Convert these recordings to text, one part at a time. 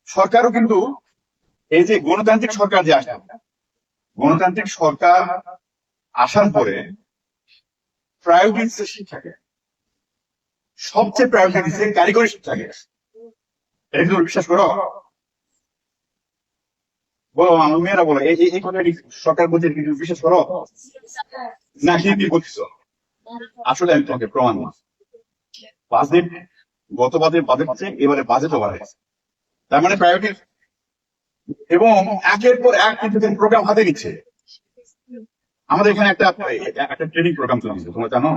সরকারও কিন্তু এই যে গণতান্ত্রিক সরকার যে আসে, গণতান্ত্রিক সরকার আসার পরে প্রায়োরিটি দিচ্ছে শিক্ষাকে, সবচেয়ে প্রায়োরিটি দিচ্ছে কারিগরি শিক্ষাকে। এটা কি তুমি বিশ্বাস করো? বলো, আমার মেয়েরা বলো, এই কথাটি সরকার বলছে, কিন্তু বিশ্বাস করো না? কি বলছো? আসলে আমি তোমাকে প্রমাণ দিচ্ছি। বাজেট, গত বাজেট হচ্ছে, এবারে বাজেটও বাড়াইছে। তার মানে প্রায়োরিটি, এবং একের পর এক কিন্তু প্রোগ্রাম হাতে নিচ্ছে। আমাদের এখানে একটা ট্রেনিং প্রোগ্রাম চলছে, তোমরা জানো?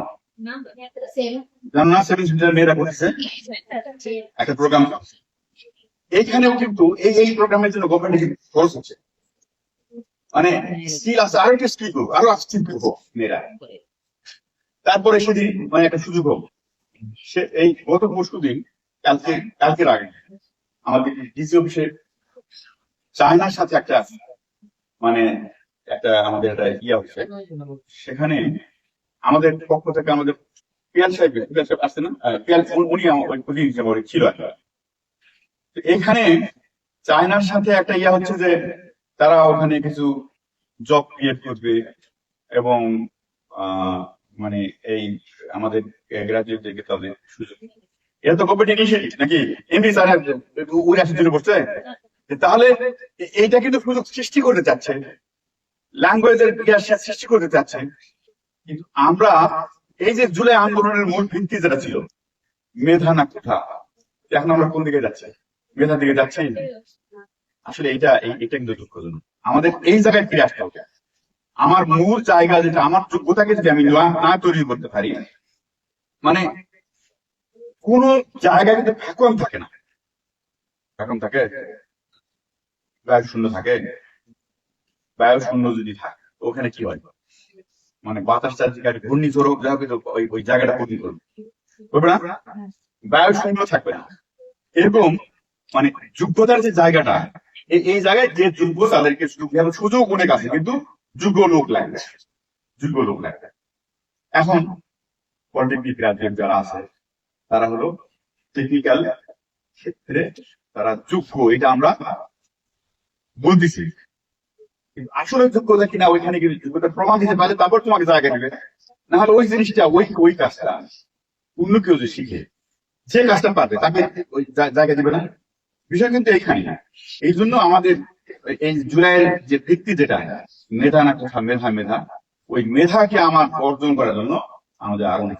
জানো না? 7 সেন্টার মেয়েরা করতেছে একটা প্রোগ্রাম। এইখানেও কিন্তু এই প্রোগ্রামের জন্য গভর্নমেন্ট খরচ হচ্ছে। মানে স্কিল আছে, আরো একটা স্কিল করবো, আরো স্কিল করবো মেয়েরা। তারপরে সেদিন মানে একটা সুযোগ হোক। সে এই গত পরশু দিন, কালকের আগে আমাদের ডিসি অফিসে চায়নার সাথে মানে আমাদের একটা হচ্ছে। সেখানে আমাদের পক্ষ থেকে আমাদের পিয়াল সাহেব আসছে না, পিয়াল উনি আমার ছিল। এখানে চায়নার সাথে একটা হচ্ছে যে তারা ওখানে কিছু জব ক্রিয়েট করবে, এবং মানে এই আমাদের গ্রাজুয়েটদেরকে তাদের সুযোগ। এটা তো গভর্নমেন্ট ইনিশিয়েটিভ নাকি? এমপি স্যার উনি আসার জন্য করছে। তাহলে এইটা কিন্তু সুযোগ সৃষ্টি করতে চাচ্ছে, ল্যাঙ্গুয়েজের সৃষ্টি করতে চাচ্ছে। কিন্তু আমরা এই যে জুলাই আন্দোলনের মূল ভিত্তি যেটা ছিল মেধা না কোথা, এখন আমরা কোন দিকে যাচ্ছি? মেধার দিকে যাচ্ছি। আসলে এটা কিন্তু দুঃখজনক। আমাদের এই জায়গায় ফিরে আসতে হবে। আমার মূল জায়গা যেটা, আমার যোগ্যতাকে যদি আমি না তৈরি করতে পারি, মানে কোন জায়গায় কিন্তু ভ্যাকুয়াম থাকে না। ভ্যাকুয়াম থাকে, বায়ু শূন্য থাকে। বায়ু শূন্য যদি থাকে ওখানে কি হয়? মানে বাতাস চারদিকে ঘূর্ণিঝড় হোক, যা হোক, ওই জায়গাটা ক্ষতি করবে, করবে না? বায়ু শূন্য থাকবে না। এরকম মানে যোগ্যতার যে জায়গাটা, এই জায়গায় যে যোগ্য তাদেরকে সুযোগ অনেক আছে, কিন্তু যোগ্য লোক লাগবে, যোগ্য লোক লাগবে। এখন পলিটেকনিক গ্রাজুয়েট যারা আছে তারা হলো টেকনিক্যাল ক্ষেত্রে তারা যোগ্য, এটা আমরা বলতেছি। কিন্তু আসলে যোগ্যতা কিনা ওইখানে কিন্তু যোগ্যতা প্রমাণ দিতে পারলে তারপর তোমাকে জায়গা দিবে। না হলে ওই জিনিসটা ওই কাজটা অন্য কেউ যে শিখে যে কাজটা পারবে তাকে ওই জায়গা দিবে না। বিষয় কিন্তু এইখানে। এই জন্য আমাদের এই জুলাইয়ের যে ভিত্তি যেটা মেধা না কোথা, মেধা, ওই মেধাকে আমার অর্জন করার জন্য আমাদের আগামী